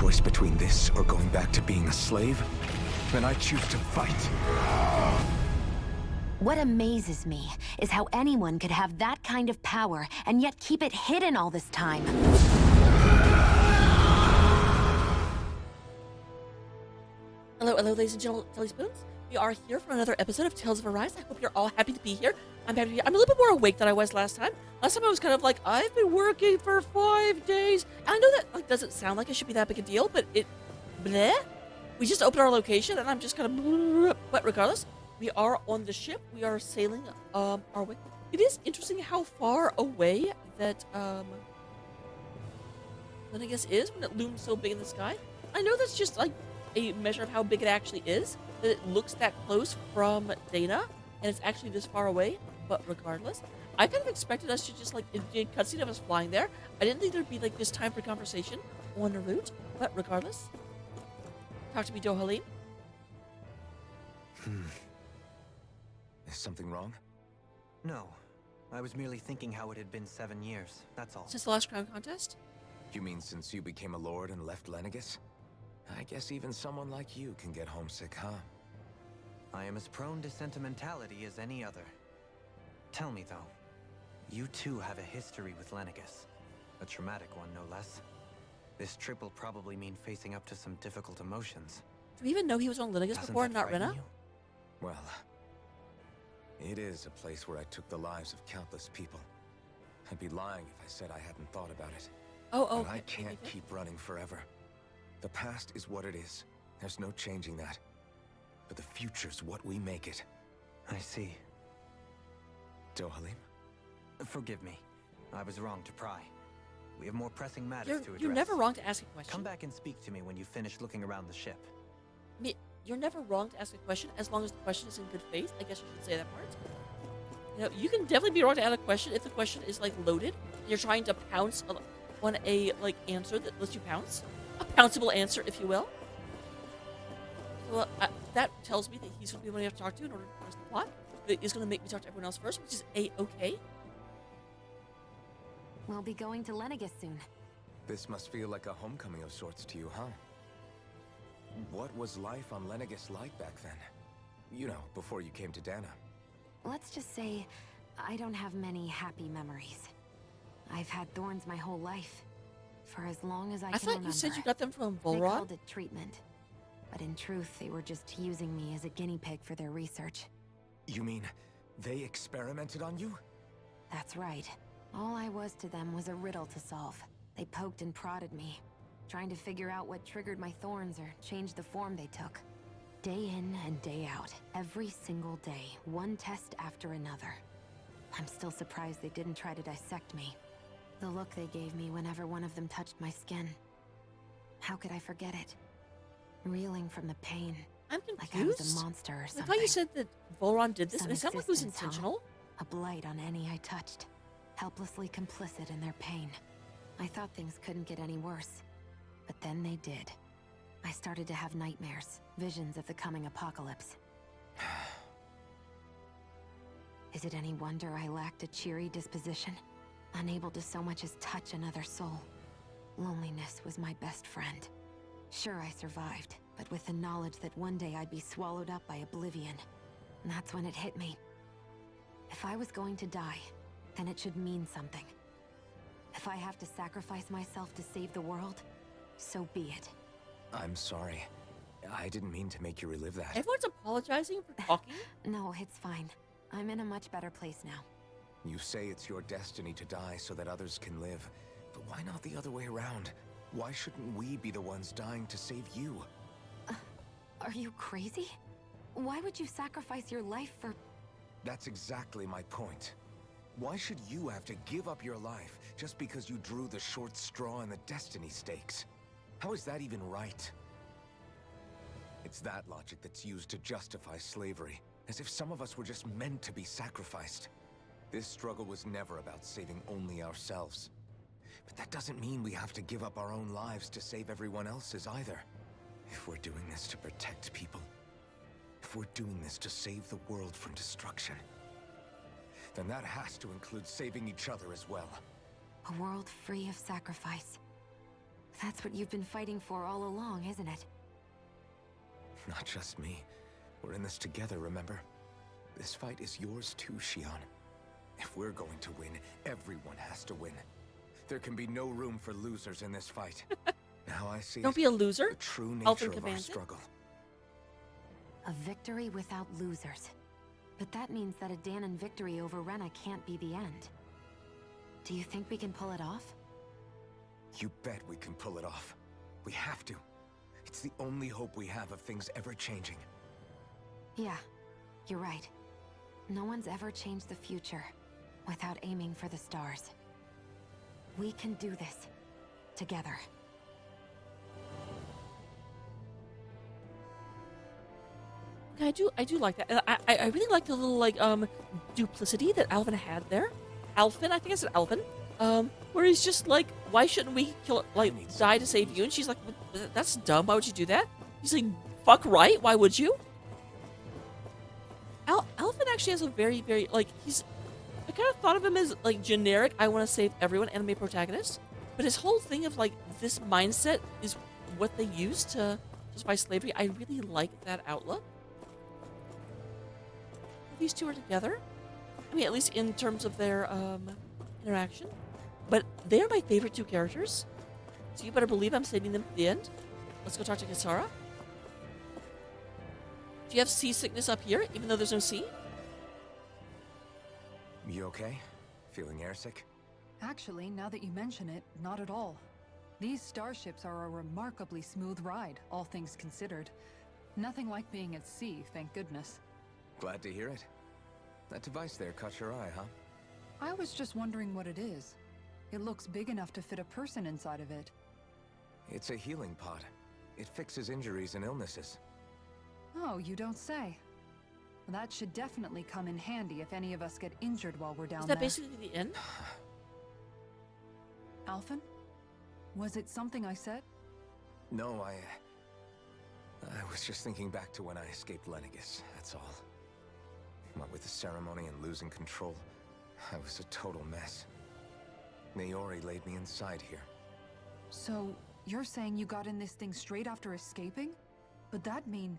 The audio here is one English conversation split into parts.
choice between this or going back to being a slave, then I choose to fight. What amazes me is how anyone could have that kind of power and yet keep it hidden all this time. Hello, ladies and gentlemen, Jelly Spoons. We are here for another episode of Tales of Arise. I hope you're all happy to be here. I'm happy to be here. I'm a little bit more awake than I was last time. Last time I was kind of like, I've been working for 5 days. And I know that doesn't sound like it should be that big a deal, but bleh. We just opened our location, and I'm just kind of bleh. But regardless, we are on the ship. We are sailing our way. It is interesting how far away that Lenegis is when it looms so big in the sky. I know that's just like a measure of how big it actually is, that it looks that close from Dana, and it's actually this far away. But regardless, I kind of expected us to just like in cutscene of us flying there. I didn't think there'd be like this time for conversation on the route. But regardless, talk to me, Dohalim. Is something wrong? No. I was merely thinking how it had been 7 years, that's all. Since the last crown contest? You mean since you became a lord and left Lenegis? I guess even someone like you can get homesick, huh? I am as prone to sentimentality as any other. Tell me though, you too have a history with Lenegis. A traumatic one, no less. This trip will probably mean facing up to some difficult emotions. Do we even know he was on Lenegis before and not Rena? Well, it is a place where I took the lives of countless people. I'd be lying if I said I hadn't thought about it. Oh, but I can't keep running forever. The past is what it is. There's no changing that. But the future's what we make it. I see. Dohalim? Forgive me. I was wrong to pry. We have more pressing matters to address. You're never wrong to ask a question. Come back and speak to me when you finish looking around the ship. You're never wrong to ask a question as long as the question is in good faith. I guess you should say that part. You know, you can definitely be wrong to ask a question if the question is like loaded. And you're trying to pounce on a like answer that lets you pounce. A pounceable answer, if you will. Well, that tells me that he's going to be the one you have to talk to in order to progress the plot. That is going to make me talk to everyone else first, which is A-okay. We'll be going to Lenegis soon. This must feel like a homecoming of sorts to you, huh? What was life on Lenegis like back then? You know, before you came to Dana. Let's just say, I don't have many happy memories. I've had thorns my whole life. For as long as I can remember. I thought you said you got them from They Volron? called it treatment. But in truth, they were just using me as a guinea pig for their research. You mean, they experimented on you? That's right. All I was to them was a riddle to solve. They poked and prodded me, trying to figure out what triggered my thorns or changed the form they took. Day in and day out, every single day, one test after another. I'm still surprised they didn't try to dissect me. The look they gave me whenever one of them touched my skin. How could I forget it? Reeling from the pain. I'm confused. Like I was a monster or something. I thought you said that Volron did this, Some and it sounded like it was existence, intentional. huh? A blight on any I touched. Helplessly complicit in their pain. I thought things couldn't get any worse. But then they did. I started to have nightmares, visions of the coming apocalypse. Is it any wonder I lacked a cheery disposition? Unable to so much as touch another soul. Loneliness was my best friend. Sure, I survived, but with the knowledge that one day I'd be swallowed up by oblivion. And that's when it hit me. If I was going to die, then it should mean something. If I have to sacrifice myself to save the world, so be it. I'm sorry. I didn't mean to make you relive that. Everyone's apologizing for talking. No, it's fine. I'm in a much better place now. You say it's your destiny to die so that others can live. But why not the other way around? Why shouldn't we be the ones dying to save you? Are you crazy? Why would you sacrifice your life for... That's exactly my point. Why should you have to give up your life just because you drew the short straw in the destiny stakes? How is that even right? It's that logic that's used to justify slavery, as if some of us were just meant to be sacrificed. This struggle was never about saving only ourselves. But that doesn't mean we have to give up our own lives to save everyone else's either. If we're doing this to protect people, if we're doing this to save the world from destruction, then that has to include saving each other as well. A world free of sacrifice. That's what you've been fighting for all along, isn't it? Not just me. We're in this together, remember? This fight is yours too, Xion. If we're going to win, everyone has to win. There can be no room for losers in this fight. Now I see Don't be a loser. the true Alphen nature of our commands it. struggle. A victory without losers. But that means that a Danon victory over Rena can't be the end. Do you think we can pull it off? You bet we can pull it off. We have to. It's the only hope we have of things ever changing. Yeah, you're right. No one's ever changed the future without aiming for the stars. We can do this together. I do like that. I really like the little like duplicity that Alphen had there. Alphen, I think I said Alphen. Where he's just like, why shouldn't we die to save you? And she's like, that's dumb. Why would you do that? He's like, fuck right. Why would you? Alphen actually has a very like I kind of thought of him as like generic. I want to save everyone anime protagonist, but his whole thing of like this mindset is what they use to justify slavery. I really like that outlook. These two are together. I mean, at least in terms of their interaction. But they are my favorite two characters. So you better believe I'm saving them at the end. Let's go talk to Kisara. Do you have seasickness up here, even though there's no sea? You okay? Feeling airsick? Actually, now that you mention it, not at all. These starships are a remarkably smooth ride, all things considered. Nothing like being at sea, thank goodness. Glad to hear it. That device there caught your eye, huh? I was just wondering what it is. It looks big enough to fit a person inside of it. It's a healing pod. It fixes injuries and illnesses. Oh, you don't say. Well, that should definitely come in handy if any of us get injured while we're down Is there. that basically the end? Alphen? Was it something I said? No, I was just thinking back to when I escaped Lenegis, that's all. What with the ceremony and losing control, I was a total mess. Naori laid me inside here. So, you're saying you got in this thing straight after escaping? But that mean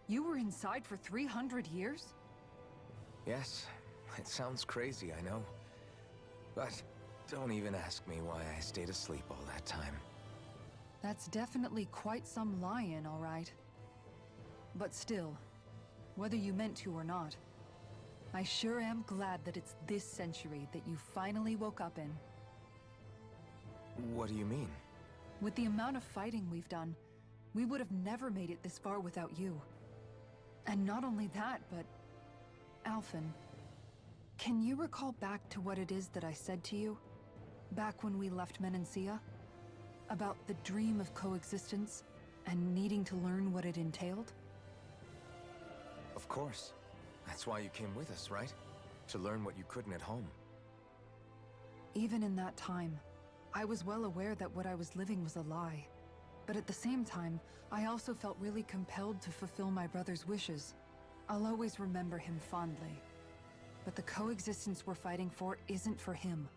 you were inside for 300 years? Yes, it sounds crazy, I know. But don't even ask me why I stayed asleep all that time. That's definitely quite some lie-in, all right. But still, whether you meant to or not, I sure am glad that it's this century that you finally woke up in. What do you mean? With the amount of fighting we've done, we would have never made it this far without you. And not only that, but... Alphen, can you recall back to what it is that I said to you? Back when we left Menancia? About the dream of coexistence, and needing to learn what it entailed? Of course. That's why you came with us, right? To learn what you couldn't at home. Even in that time, I was well aware that what I was living was a lie. But at the same time, I also felt really compelled to fulfill my brother's wishes. I'll always remember him fondly. But the coexistence we're fighting for isn't for him.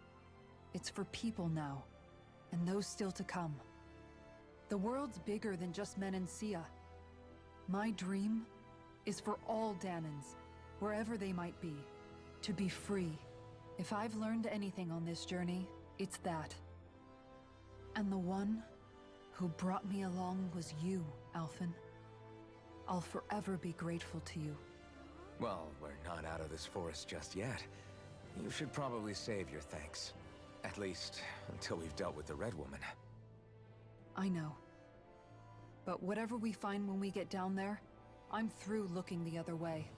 It's for people now, and those still to come. The world's bigger than just Menancia. My dream is for all Danons, wherever they might be, to be free. If I've learned anything on this journey, it's that. And the one who brought me along was you, Alphen. I'll forever be grateful to you. Well, we're not out of this forest just yet. You should probably save your thanks. At least, until we've dealt with the Red Woman. I know. But whatever we find when we get down there, I'm through looking the other way.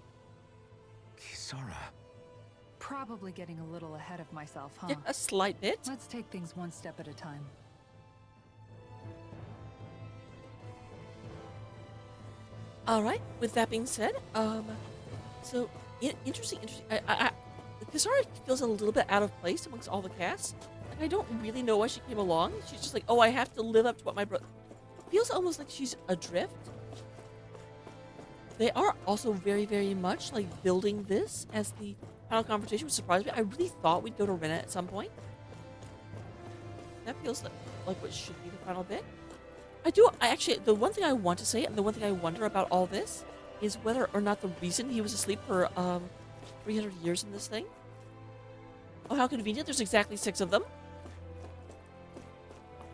Kisara. Probably getting a little ahead of myself, huh? Yeah, a slight bit. Let's take things one step at a time. All right. With that being said, so interesting. Kisara feels a little bit out of place amongst all the cast. Like I don't really know why she came along. She's just like, oh, I have to live up to what my brother. Feels almost like she's adrift. They are also very, very much like building this as the final confrontation, which surprised me. I really thought we'd go to Rena at some point. That feels like what should be the final bit. The one thing I want to say, and the one thing I wonder about all this, is whether or not the reason he was asleep for 300 years in this thing. Oh, how convenient! There's exactly 6 of them.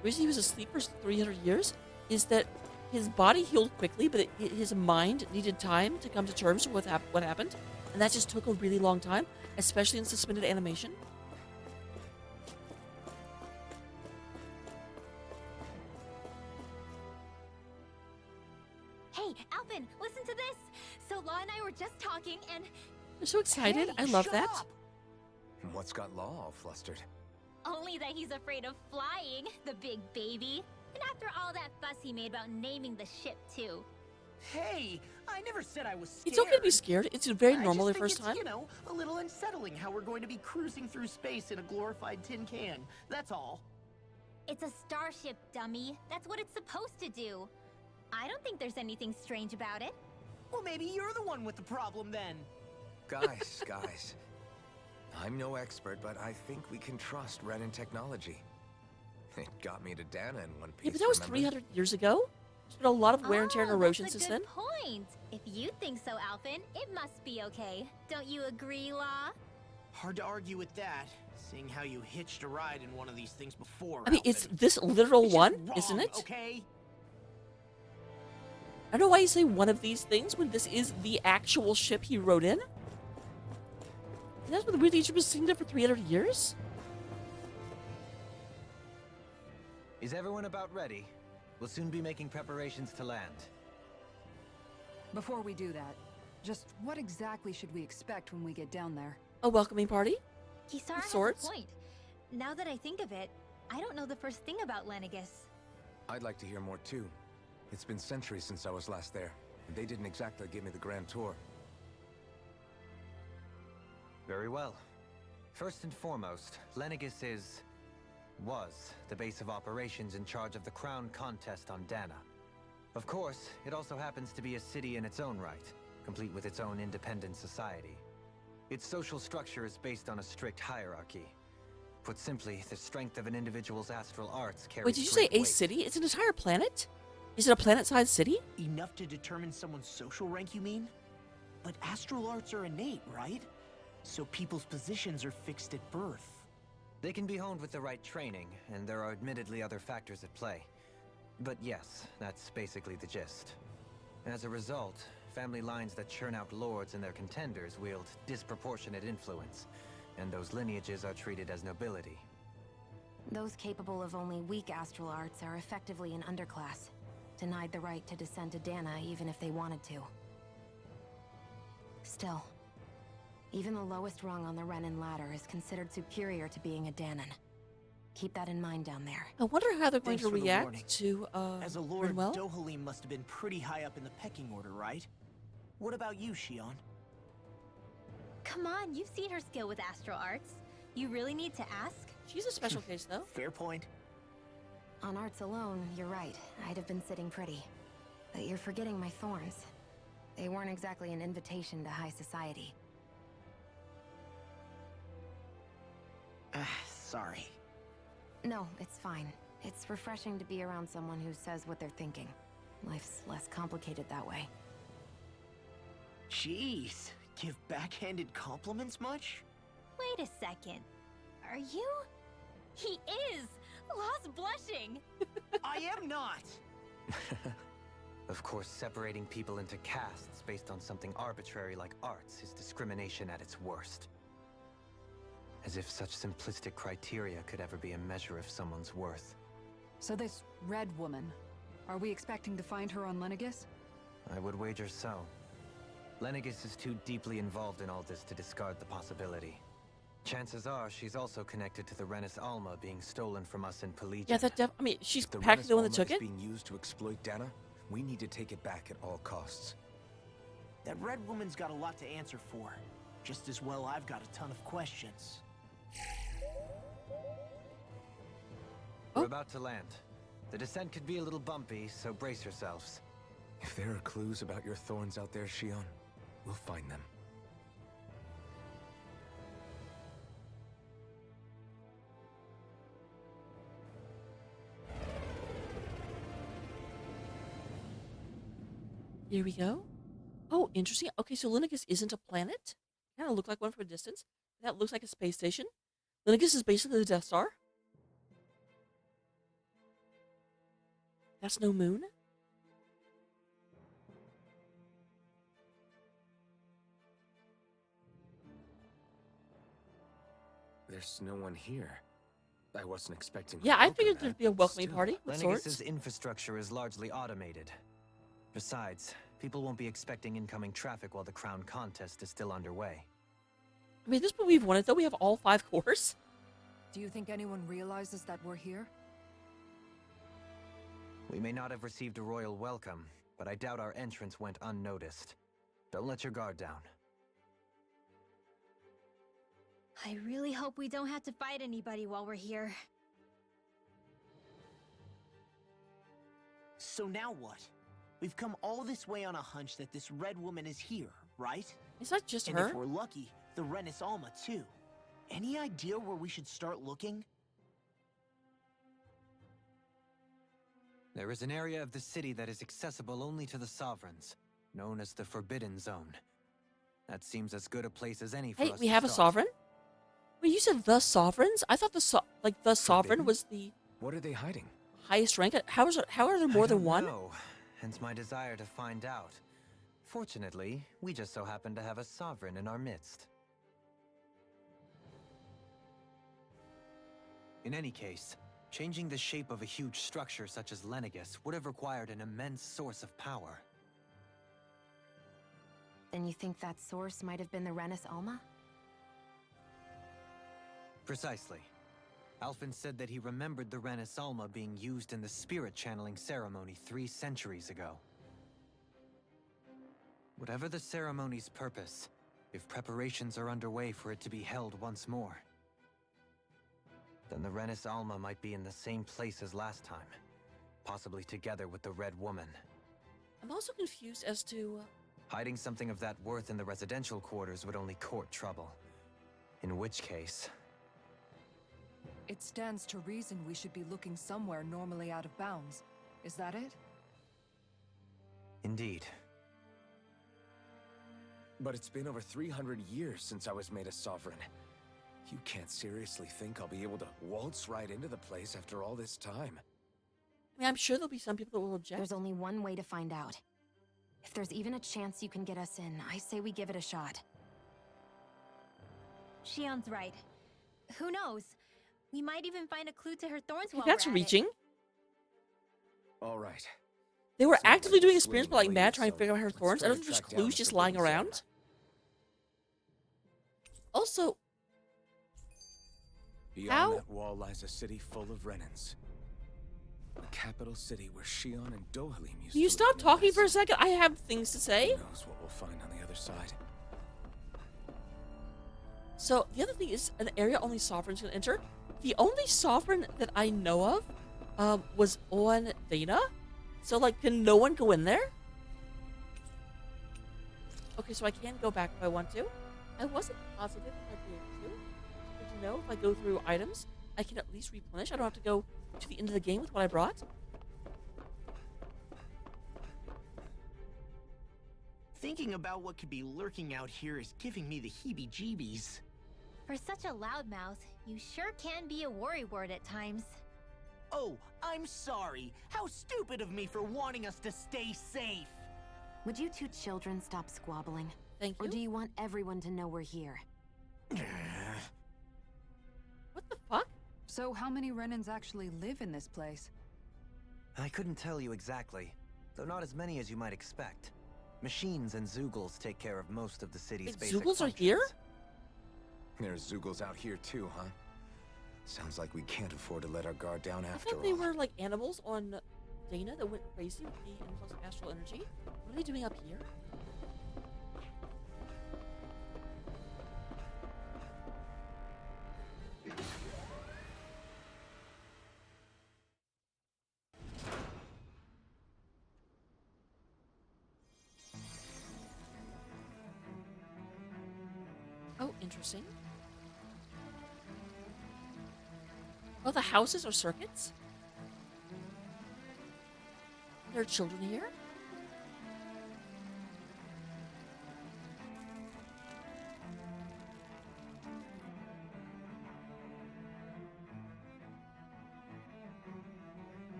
The reason he was asleep for 300 years is that his body healed quickly, but his mind needed time to come to terms with what happened, and that just took a really long time, especially in suspended animation. Hey, Alphen, listen to this! So Law and I were just talking and... I'm so excited. Hey, I love shut that. up. What's got Law all flustered? Only that he's afraid of flying, the big baby. And after all that fuss he made about naming the ship, too. Hey, I never said I was scared. It's okay to be scared. It's very normal I the just first think time. it's, you know, a little unsettling how we're going to be cruising through space in a glorified tin can. That's all. It's a starship, dummy. That's what it's supposed to do. I don't think there's anything strange about it. Well, maybe you're the one with the problem then. Guys. I'm no expert, but I think we can trust Renin technology. It got me to Dana in one piece. Yeah, but that was remember? 300 years ago. There's been a lot of wear and tear and erosion that's a since good then. point. If you think so, Alphen, it must be okay. Don't you agree, Law? Hard to argue with that, seeing how you hitched a ride in one of these things before. I mean, it's Alphen. this literal It's just one, wrong, isn't it? Okay. I don't know why you say one of these things when this is the actual ship he rode in. And that's what the weird thing, was sitting there for 300 years? Is everyone about ready? We'll soon be making preparations to land. Before we do that, just what exactly should we expect when we get down there? A welcoming party? Kisara has Swords? a point. Now that I think of it, I don't know the first thing about Lenegis. I'd like to hear more too. It's been centuries since I was last there, and they didn't exactly give me the grand tour. Very well. First and foremost, Lenegis was the base of operations in charge of the crown contest on Dana. Of course, it also happens to be a city in its own right, complete with its own independent society. Its social structure is based on a strict hierarchy. Put simply, the strength of an individual's astral arts carries Wait, did you say great a weight. city? It's an entire planet? Is it a planet-sized city? Enough to determine someone's social rank, you mean? But astral arts are innate, right? So people's positions are fixed at birth. They can be honed with the right training, and there are admittedly other factors at play. But yes, that's basically the gist. As a result, family lines that churn out lords and their contenders wield disproportionate influence, and those lineages are treated as nobility. Those capable of only weak astral arts are effectively an underclass, denied the right to descend to Dana even if they wanted to. Still, even the lowest rung on the Renin ladder is considered superior to being a Danon. Keep that in mind down there. I wonder how they're going Thanks to for the warning. react to, As a lord, Rinwell? Dohalim must have been pretty high up in the pecking order, right? What about you, Shion? Come on, you've seen her skill with astral arts. You really need to ask? She's a special case, though. Fair point. On arts alone, you're right. I'd have been sitting pretty. But you're forgetting my thorns. They weren't exactly an invitation to high society. Sorry. No, it's fine. It's refreshing to be around someone who says what they're thinking. Life's less complicated that way. Jeez, give backhanded compliments much? Wait a second. Are you? He is! Law's blushing! I am not! Of course, separating people into castes based on something arbitrary like arts is discrimination at its worst. As if such simplistic criteria could ever be a measure of someone's worth. So this red woman, are we expecting to find her on Lenegis? I would wager so. Lenegis is too deeply involved in all this to discard the possibility. Chances are she's also connected to the Renis Alma being stolen from us in Pelagian. Yeah, I mean, she's The practically the one that Renis took Alma it. is being used to exploit Dana. We need to take it back at all costs. That red woman's got a lot to answer for. Just as well I've got a ton of questions. We're about to land. The descent could be a little bumpy, so brace yourselves. If there are clues about your thorns out there, Shion, we'll find them. Here we go. Oh, interesting. Okay, so Lenegis isn't a planet. Kind of look like one from a distance. That looks like a space station. Lenegis is basically the Death Star. That's no moon. There's no one here. I wasn't expecting. Yeah, to I welcome figured that. there'd be a welcoming Still, party with Lenegis's swords. infrastructure is largely automated. Besides, people won't be expecting incoming traffic while the crown contest is still underway. I mean, this is what we've wanted, though. We have all 5 cores. Do you think anyone realizes that we're here? We may not have received a royal welcome, but I doubt our entrance went unnoticed. Don't let your guard down. I really hope we don't have to fight anybody while we're here. So now what? We've come all this way on a hunch that this red woman is here, right? It's not just And her. if we're lucky, the Renis Alma too. Any idea where we should start looking? There is an area of the city that is accessible only to the sovereigns, known as the Forbidden Zone. That seems as good a place as any for Hey, us we to have a start. sovereign? Wait, you said the sovereigns? I thought the sovereign Forbidden? was the What are they hiding? highest rank. How are there more I than don't one? know, hence my desire to find out. Fortunately, we just so happen to have a sovereign in our midst. In any case, changing the shape of a huge structure such as Lenegis would have required an immense source of power. Then you think that source might have been the Renis Alma? Precisely. Alphen said that he remembered the Renis Alma being used in the spirit channeling ceremony 3 centuries ago. Whatever the ceremony's purpose, if preparations are underway for it to be held once more, then the Renis Alma might be in the same place as last time, possibly together with the Red Woman. I'm also confused as to... Hiding something of that worth in the residential quarters would only court trouble. In which case... It stands to reason we should be looking somewhere normally out of bounds. Is that it? Indeed. But it's been over 300 years since I was made a sovereign. You can't seriously think I'll be able to waltz right into the place after all this time. I mean, I'm sure there'll be some people that will object. There's only one way to find out. If there's even a chance you can get us in, I say we give it a shot. Shion's right. Who knows? We might even find a clue to her thorns while That's we're at reaching. it. All right. They were Sounds actively like doing a experiments, but swinging like mad lead, trying to so figure out her let's thorns. I try don't to think there's track down clues the just lying Forbidden Zone. around. Also, Beyond How- that wall lies a city full of Renins. The capital city where Shion and Dohalim used can you to stop live talking for a past. second? I have things to say. Who knows what we'll find on the other side. So the other thing is an area only sovereigns can enter. The only sovereign that I know of was on Dana. So like, can no one go in there? Okay, so I can go back if I want to. I wasn't positive if I'd be able to. Good to know if I go through items, I can at least replenish. I don't have to go to the end of the game with what I brought. Thinking about what could be lurking out here is giving me the heebie-jeebies. For such a loudmouth, you sure can be a worrywart at times. Oh, I'm sorry. How stupid of me for wanting us to stay safe. Would you two children stop squabbling? Thank Or you. do you want everyone to know we're here? What the fuck? So how many Renins actually live in this place? I couldn't tell you exactly, though not as many as you might expect. Machines and Zoogles take care of most of the city's Wait, basic Zoogles are functions. here? There's Zoogles out here too, huh? Sounds like we can't afford to let our guard down I after thought they all. were like animals on Dana that went crazy with the influx of astral energy. What are they doing up here? Oh, interesting. Oh, the houses are circuits? There are children here?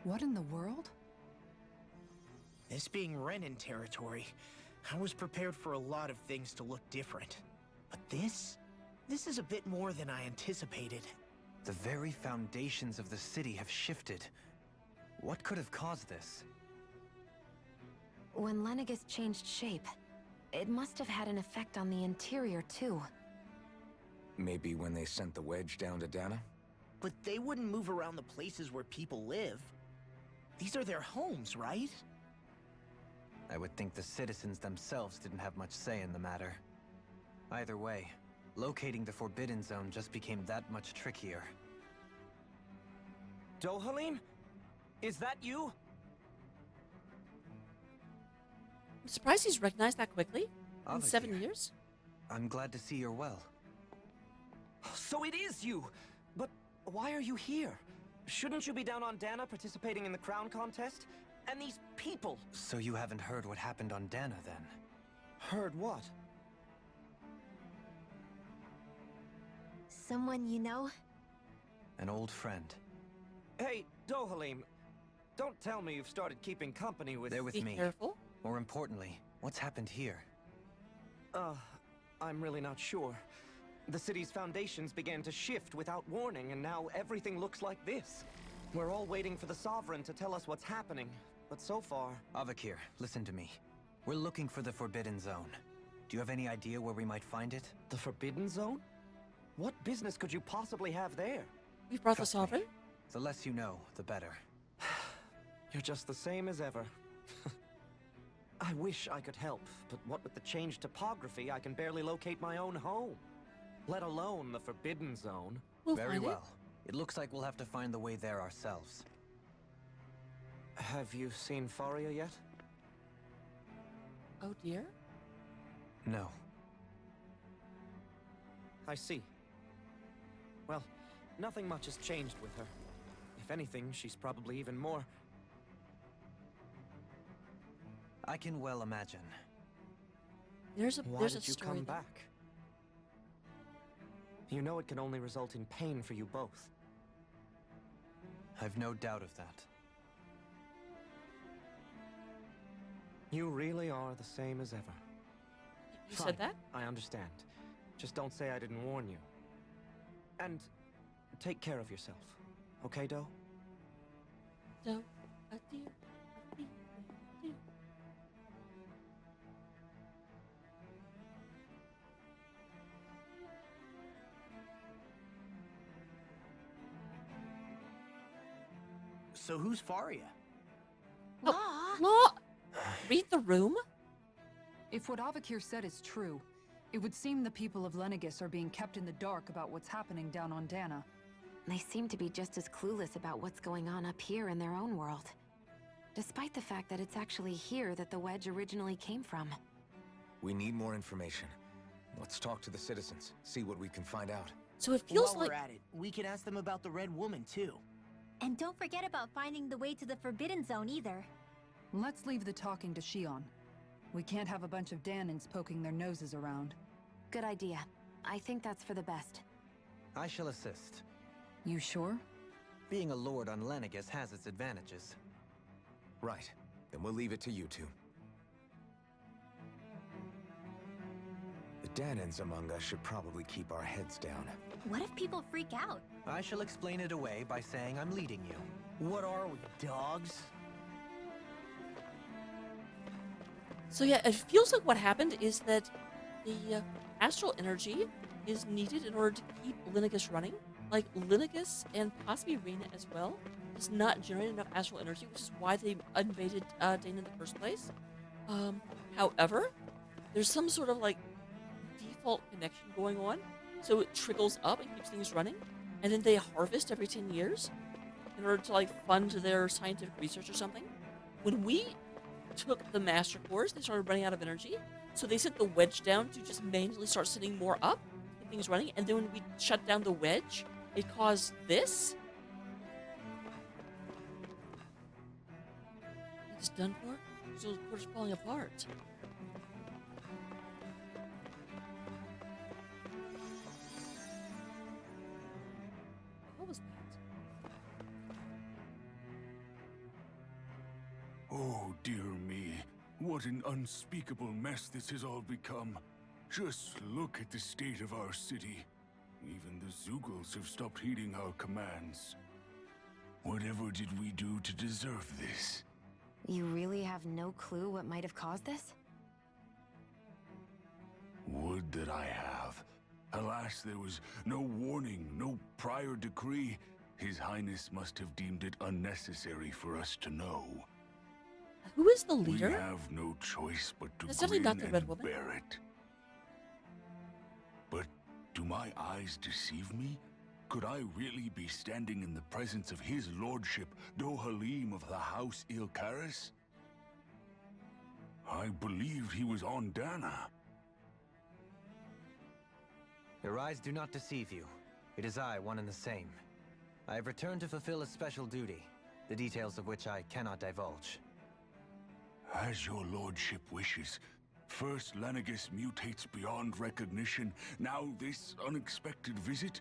What in the world? This being Renan territory, I was prepared for a lot of things to look different. But this is a bit more than I anticipated. The very foundations of the city have shifted. What could have caused this? When Lenegis changed shape, it must have had an effect on the interior, too. Maybe when they sent the wedge down to Dana? But they wouldn't move around the places where people live. These are their homes, right? I would think the citizens themselves didn't have much say in the matter. Either way, locating the Forbidden Zone just became that much trickier. Dohalim? Is that you? I'm surprised he's recognized that quickly. In Alphen 7 here. years? I'm glad to see you're well. So it is you! But why are you here? Shouldn't you be down on Dana participating in the crown contest? And these people! So you haven't heard what happened on Dana, then? Heard what? Someone you know? An old friend. Hey, Dohalim, don't tell me you've started keeping company with... They're with Be me. careful. More importantly, what's happened here? I'm really not sure. The city's foundations began to shift without warning, and now everything looks like this. We're all waiting for the Sovereign to tell us what's happening, but so far... Avakir, listen to me. We're looking for the Forbidden Zone. Do you have any idea where we might find it? The Forbidden Zone? What business could you possibly have there? We brought Trust the me. Sovereign. The less you know, the better. You're just the same as ever. I wish I could help, but what with the changed topography, I can barely locate my own home. Let alone the Forbidden Zone. We'll Very find well. It looks like we'll have to find the way there ourselves. Have you seen Faria yet? it. Oh dear. No. I see. Well, nothing much has changed with her. If anything, she's probably even more... I can well imagine. There's a Why did you story come there. back? You know it can only result in pain for you both. I've no doubt of that. You really are the same as ever. You Fine, said that? I understand. Just don't say I didn't warn you. And take care of yourself. Okay, Doe? No. A dear. A dear. A dear. So who's Faria? Law? Law! Read the room? If what Avakir said is true, it would seem the people of Lenegis are being kept in the dark about what's happening down on Dana. They seem to be just as clueless about what's going on up here in their own world. Despite the fact that it's actually here that the wedge originally came from. We need more information. Let's talk to the citizens, see what we can find out. So it feels While like we're at it, we could ask them about the Red Woman, too. And don't forget about finding the way to the Forbidden Zone either. Let's leave the talking to Shion. We can't have a bunch of Danins poking their noses around. Good idea. I think that's for the best. I shall assist. You sure? Being a lord on Lenegis has its advantages. Right. Then we'll leave it to you two. The Danins among us should probably keep our heads down. What if people freak out? I shall explain it away by saying I'm leading you. What are we, dogs? So yeah, it feels like what happened is that the astral energy is needed in order to keep Lenegis running. Like, Lenegis and possibly Rena as well does not generate enough astral energy, which is why they invaded Dana in the first place. However, there's some sort of, like, default connection going on, so it trickles up and keeps things running, and then they harvest every 10 years in order to, like, fund their scientific research or something. When we took the Master Cores, they started running out of energy, so they sent the wedge down to just manually start sending more up, keep things running, and then when we shut down the wedge, it caused this. It's done for? So we're just falling apart. What was that? Oh, dear me. What an unspeakable mess this has all become. Just look at the state of our city. Even the Zeugles have stopped heeding our commands. Whatever did we do to deserve this? You really have no clue what might have caused this? Would that I have. Alas, there was no warning, no prior decree. His Highness must have deemed it unnecessary for us to know. Who is the leader? We have no choice but to That's definitely grin not the Red and Woman. bear it. But do my eyes deceive me? Could I really be standing in the presence of his lordship, Dohalim of the House Ilkaris? I believed he was on Dana. Your eyes do not deceive you. It is I, one and the same. I have returned to fulfill a special duty, the details of which I cannot divulge. As your lordship wishes. First Lenegis mutates beyond recognition, now this unexpected visit.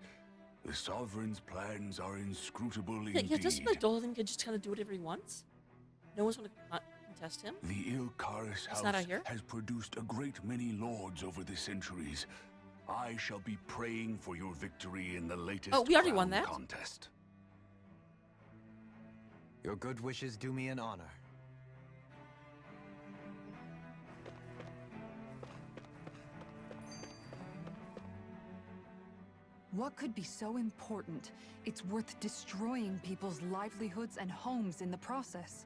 The Sovereign's plans are inscrutable indeed. Yeah, just like Dohalim can just kind of do whatever he wants. No one's going to contest him. The Ilkaris It's not out house here. has produced a great many lords over the centuries. I shall be praying for your victory in the latest Oh, we already won crown that. contest. Your good wishes do me an honor. What could be so important? It's worth destroying people's livelihoods and homes in the process.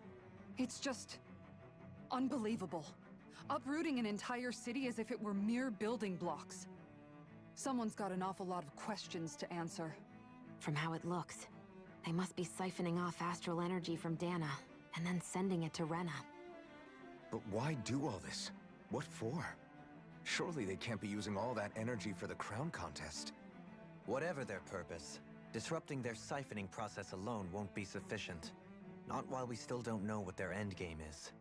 It's just unbelievable. Uprooting an entire city as if it were mere building blocks. Someone's got an awful lot of questions to answer. From how it looks, they must be siphoning off astral energy from Dana, and then sending it to Rena. But why do all this? What for? Surely they can't be using all that energy for the crown contest. Whatever their purpose, disrupting their siphoning process alone won't be sufficient. Not while we still don't know what their endgame is.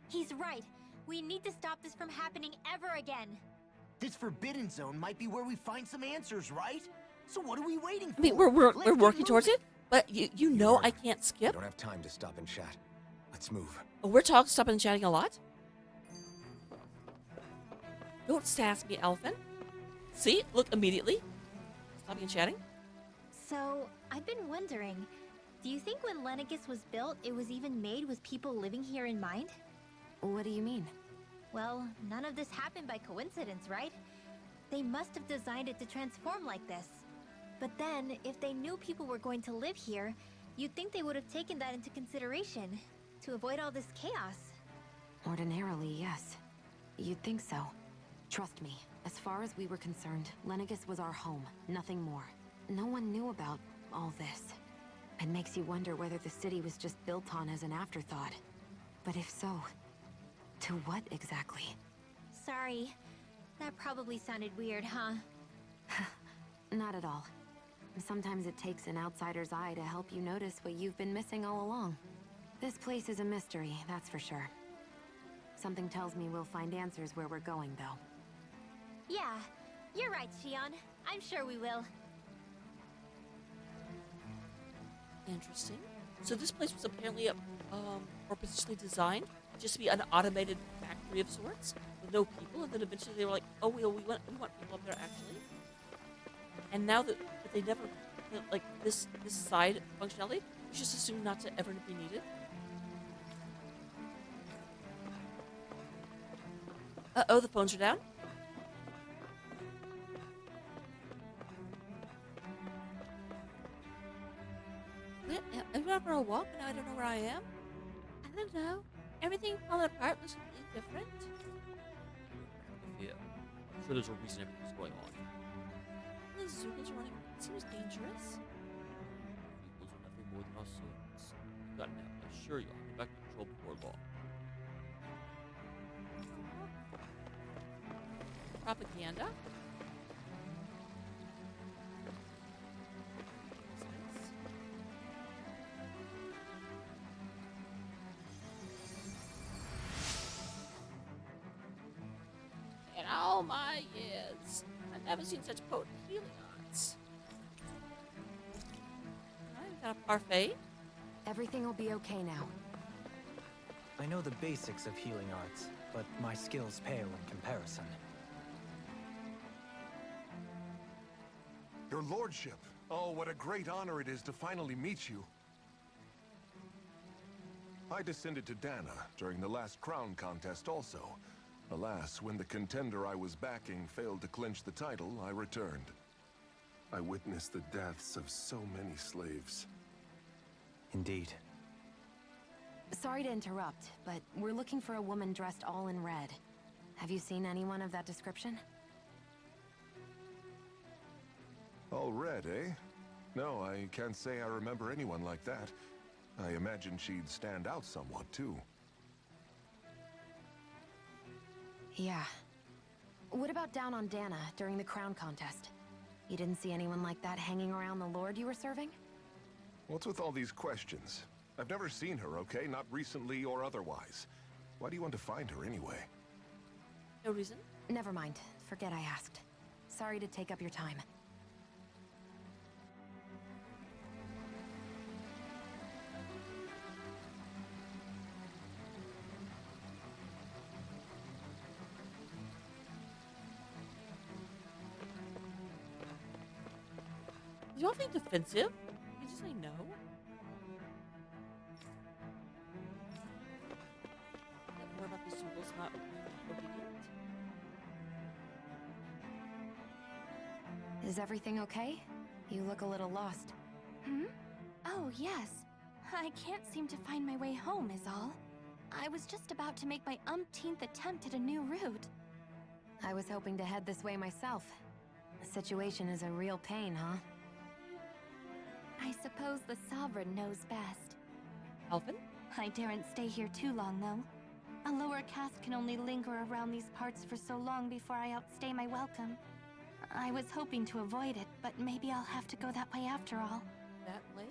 He's right. We need to stop this from happening ever again. This Forbidden Zone might be where we find some answers, right? So what are we waiting for? I mean, we're Let's get working towards moving. it, but you know You're- I can't We skip. don't have time to stop and chat. Let's move. We're stopping and chatting a lot. Don't sass me, Alphen. See? Look, immediately. Stopping and chatting. So, I've been wondering, do you think when Lenegis was built, it was even made with people living here in mind? What do you mean? Well, none of this happened by coincidence, right? They must have designed it to transform like this. But then, if they knew people were going to live here, you'd think they would have taken that into consideration to avoid all this chaos. Ordinarily, yes. You'd think so. Trust me, as far as we were concerned, Lenegis was our home, nothing more. No one knew about all this. It makes you wonder whether the city was just built on as an afterthought. But if so, to what exactly? Sorry, that probably sounded weird, huh? Not at all. Sometimes it takes an outsider's eye to help you notice what you've been missing all along. This place is a mystery, that's for sure. Something tells me we'll find answers where we're going, though. Yeah, you're right, Shion. I'm sure we will. Interesting. So this place was apparently purposely designed just to be an automated factory of sorts with no people, and then eventually they were like, "Oh, we want people up there actually." And now that they never like this side functionality, you just assume not to ever be needed. Uh-oh, the phones are down. I'm going for a walk and now I don't know where I am. I don't know. Everything falling apart looks completely different. Yeah. I'm sure there's a reason everything's going on. The Zeugles are running. It seems dangerous. Zeugles are nothing more than our servants. You got now. I assure you, I'll be back to control before long. Propaganda. In all my years, I've never seen such potent healing arts. Alright, we got a parfait. Everything will be okay now. I know the basics of healing arts, but my skills pale in comparison. Your lordship! Oh, what a great honor it is to finally meet you. I descended to Dana during the last crown contest also. Alas, when the contender I was backing failed to clinch the title, I returned. I witnessed the deaths of so many slaves. Indeed. Sorry to interrupt, but we're looking for a woman dressed all in red. Have you seen anyone of that description? All red, eh? No, I can't say I remember anyone like that. I imagine she'd stand out somewhat, too. Yeah. What about down on Dana during the crown contest? You didn't see anyone like that hanging around the lord you were serving? What's with all these questions? I've never seen her, okay? Not recently or otherwise. Why do you want to find her anyway? No reason. Never mind. Forget I asked. Sorry to take up your time. You don't think defensive? You just say no. More about the Zugals not obedient. Is everything okay? You look a little lost. Hmm? Oh, yes. I can't seem to find my way home is all. I was just about to make my umpteenth attempt at a new route. I was hoping to head this way myself. The situation is a real pain, huh? I suppose the Sovereign knows best. Alphen? I daren't stay here too long, though. A lower caste can only linger around these parts for so long before I outstay my welcome. I was hoping to avoid it, but maybe I'll have to go that way after all. That way?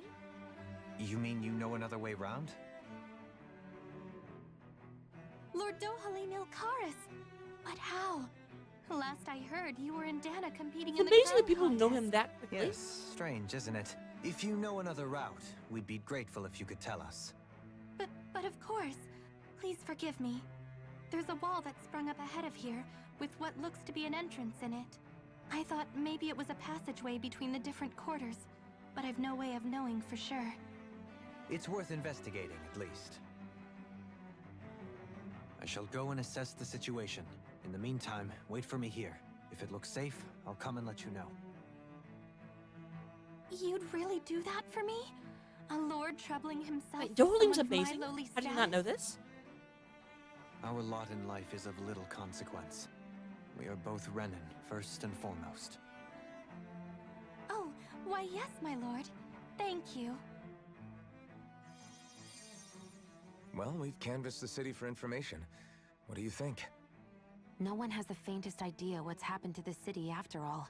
You mean you know another way round? Lord Dohalim Ilkaris! But how? Last I heard, you were in Dana competing It's in the amazing crown that people know him contest. that quickly. Yes, strange, isn't it? If you know another route, we'd be grateful if you could tell us. But of course. Please forgive me. There's a wall that sprung up ahead of here, with what looks to be an entrance in it. I thought maybe it was a passageway between the different quarters, but I've no way of knowing for sure. It's worth investigating, at least. I shall go and assess the situation. In the meantime, wait for me here. If it looks safe, I'll come and let you know. You'd really do that for me? A lord troubling himself Wait, with Dohalim's someone from my amazing? lowly How do you not know status? this? Our lot in life is of little consequence. We are both Renan, first and foremost. Oh, why yes, my lord. Thank you. Well, we've canvassed the city for information. What do you think? No one has the faintest idea what's happened to the city after all.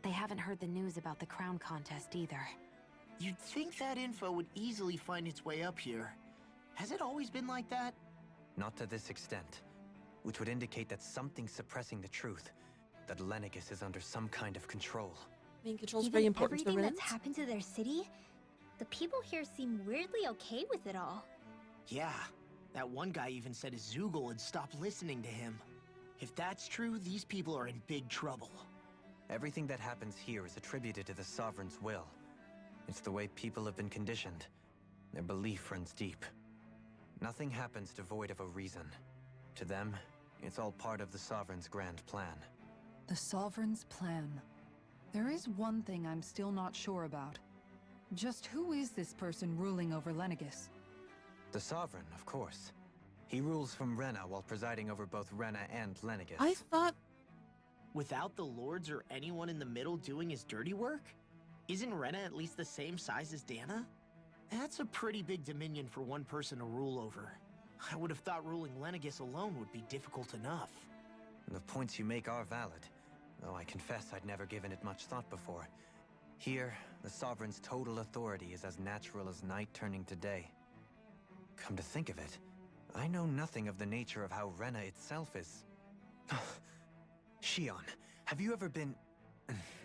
They haven't heard the news about the crown contest either. You'd think that info would easily find its way up here. Has it always been like that? Not to this extent, which would indicate that something's suppressing the truth, that Lenegis is under some kind of control. I mean, control's Even very important to the everything Renans. that's happened to their city, the people here seem weirdly okay with it all. Yeah. That one guy even said his Zugal had stopped listening to him. If that's true, these people are in big trouble. Everything that happens here is attributed to the Sovereign's will. It's the way people have been conditioned. Their belief runs deep. Nothing happens devoid of a reason. To them, it's all part of the Sovereign's grand plan. The Sovereign's plan. There is one thing I'm still not sure about. Just who is this person ruling over Lenegis? The Sovereign, of course. He rules from Rena while presiding over both Rena and Lenegis. I thought Without the lords or anyone in the middle doing his dirty work? Isn't Rena at least the same size as Dana? That's a pretty big dominion for one person to rule over. I would have thought ruling Lenegis alone would be difficult enough. The points you make are valid, though I confess I'd never given it much thought before. Here, the Sovereign's total authority is as natural as night turning to day. Come to think of it, I know nothing of the nature of how Rena itself is. Shion, have you ever been...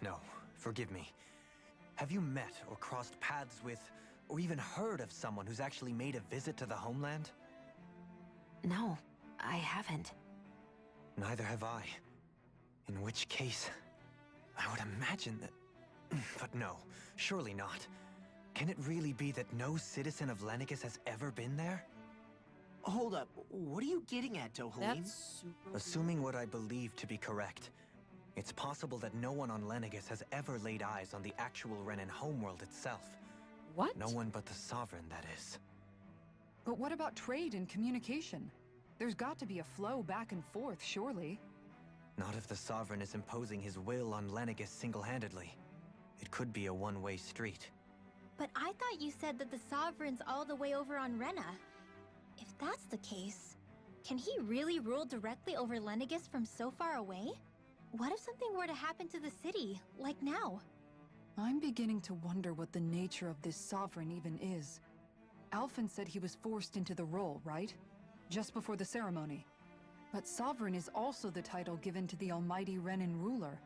No, forgive me. Have you met or crossed paths with, or even heard of someone who's actually made a visit to the homeland? No, I haven't. Neither have I. In which case, I would imagine that... But no, surely not. Can it really be that no citizen of Lenegis has ever been there? Hold up, what are you getting at, Dohalim? That's super Assuming what I believe to be correct, it's possible that no one on Lenegis has ever laid eyes on the actual Renan homeworld itself. What? No one but the Sovereign, that is. But what about trade and communication? There's got to be a flow back and forth, surely. Not if the Sovereign is imposing his will on Lenegis single-handedly. It could be a one-way street. But I thought you said that the Sovereign's all the way over on Rena. If that's the case, can he really rule directly over Lenegis from so far away? What if something were to happen to the city, like now? I'm beginning to wonder what the nature of this Sovereign even is. Alphen said he was forced into the role, right? Just before the ceremony. But Sovereign is also the title given to the almighty Renan ruler.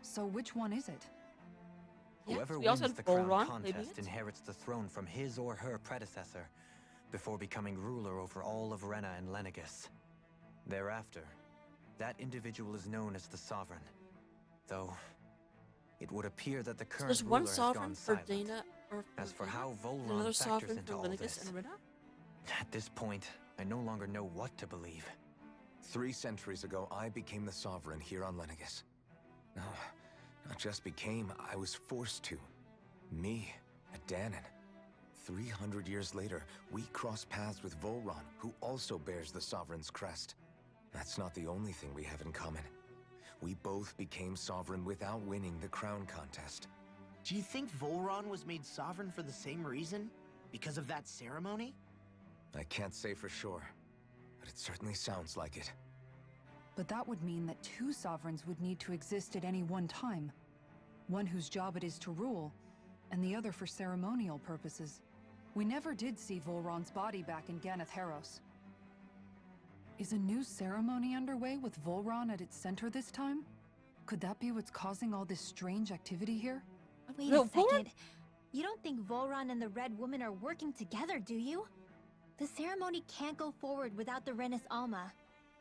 So which one is it? Whoever we also wins had the crown Volron, contest maybe? inherits the throne from his or her predecessor, before becoming ruler over all of Rena and Lenegis. Thereafter, that individual is known as the Sovereign. Though, it would appear that the So current there's ruler one has sovereign gone for silent. Dana, or As for Dana, how and Volron another factors sovereign into for all Lenegis this, and Rena? at this point, I no longer know what to believe. 3 centuries ago, I became the Sovereign here on Lenegis. No, not just became, I was forced to. Me, a Danon. 300 years later, we cross paths with Volron, who also bears the Sovereign's crest. That's not the only thing we have in common. We both became Sovereign without winning the crown contest. Do you think Volron was made sovereign for the same reason? Because of that ceremony? I can't say for sure, but it certainly sounds like it. But that would mean that 2 sovereigns would need to exist at any one time. One whose job it is to rule, and the other for ceremonial purposes. We never did see Volron's body back in Ganath Haros. Is a new ceremony underway with Volron at its center this time? Could that be what's causing all this strange activity here? Wait No, a second. You don't think Volron and the Red Woman are working together, do you? The ceremony can't go forward without the Renis Alma.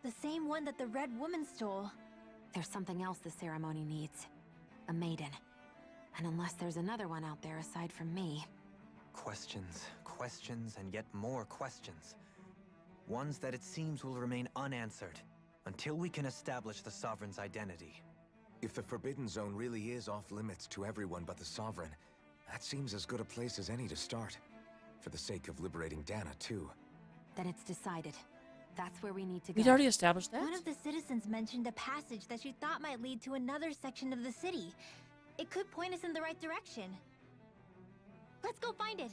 The same one that the Red Woman stole. There's something else the ceremony needs. A maiden. And unless there's another one out there aside from me... Questions, questions, and yet more questions. Ones that it seems will remain unanswered, until we can establish the Sovereign's identity. If the Forbidden Zone really is off limits to everyone but the Sovereign, that seems as good a place as any to start. For the sake of liberating Dana, too. Then it's decided. That's where we need to go. We'd already established that. One of the citizens mentioned a passage that she thought might lead to another section of the city. It could point us in the right direction. Let's go find it.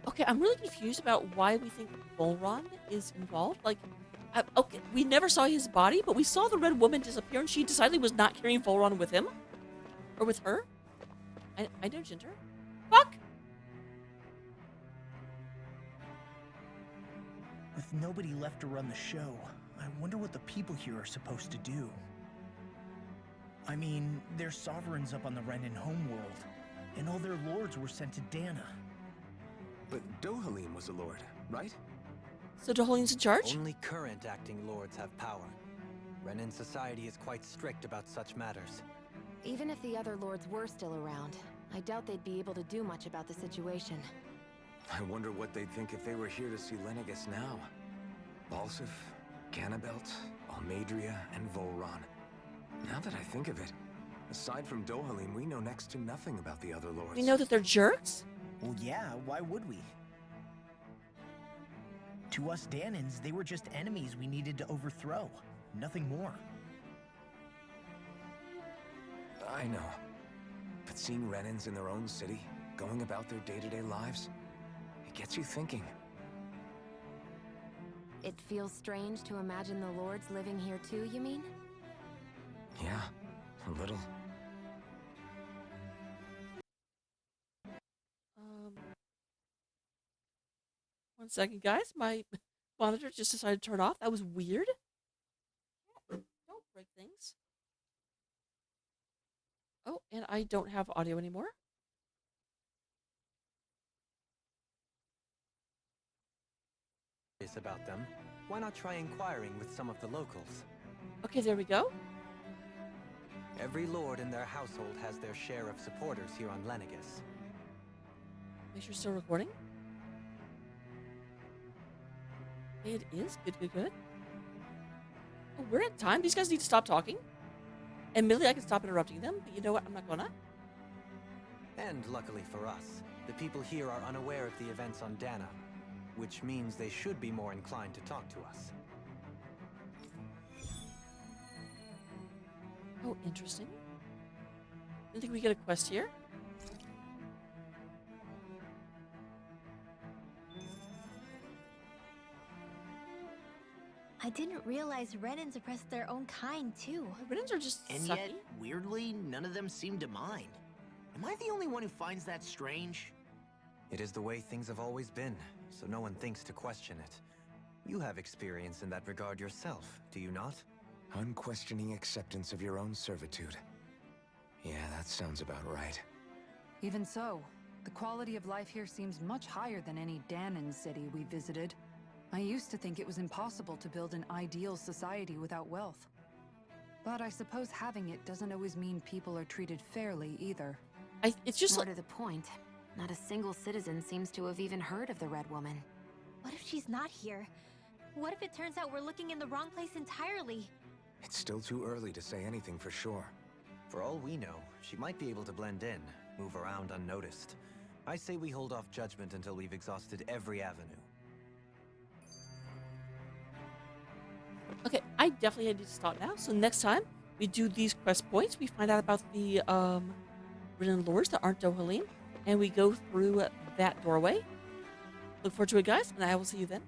Okay, I'm really confused about why we think Volron is involved. Like, okay, we never saw his body, but we saw the Red Woman disappear, and she decided was not carrying Volron with him, or with her. I know Ginger. Fuck. With nobody left to run the show, I wonder what the people here are supposed to do. I mean, there's sovereigns up on the Renan homeworld, and all their lords were sent to Dana. But Dohalim was a lord, right? So Dohalim's in charge? Only current acting lords have power. Renan society is quite strict about such matters. Even if the other lords were still around, I doubt they'd be able to do much about the situation. I wonder what they'd think if they were here to see Lenegis now. Balsif, Ganabelt, Almadria, and Volron. Now that I think of it, aside from Dohalim, we know next to nothing about the other lords. We know that they're jerks? Well, yeah, why would we? To us Danans, they were just enemies we needed to overthrow. Nothing more. I know. But seeing Renans in their own city, going about their day-to-day lives, it gets you thinking. It feels strange to imagine the lords living here too, you mean? Yeah, a little. One second, guys. My monitor just decided to turn off. That was weird. Don't break things. Oh, and I don't have audio anymore. about them, why not try inquiring with some of the locals? Okay, there we go. Every lord in their household has their share of supporters here on Lenegis. Make sure you're still recording. It is. Good, good, good. Oh, we're at time. These guys need to stop talking. Admittedly, I can stop interrupting them, but you know what? I'm not gonna. And luckily for us, the people here are unaware of the events on Dana, which means they should be more inclined to talk to us. Oh, interesting. I think we get a quest here. I didn't realize Renans oppressed their own kind, too. Renans are just And sucky. yet, weirdly, none of them seem to mind. Am I the only one who finds that strange? It is the way things have always been, so no one thinks to question it. You have experience in that regard yourself, do you not? Unquestioning acceptance of your own servitude. Yeah, that sounds about right. Even so, the quality of life here seems much higher than any Danon city we visited. I used to think it was impossible to build an ideal society without wealth. But I suppose having it doesn't always mean people are treated fairly either. It's just More like... to the point, not a single citizen seems to have even heard of the Red Woman. What if she's not here? What if it turns out we're looking in the wrong place entirely? It's still too early to say anything for sure. For all we know, she might be able to blend in, move around unnoticed. I say we hold off judgment until we've exhausted every avenue. Okay, I definitely need to stop now. So next time we do these quest points, we find out about the Renan lords that aren't Dohalim, and we go through that doorway. Look forward to it, guys, and I will see you then.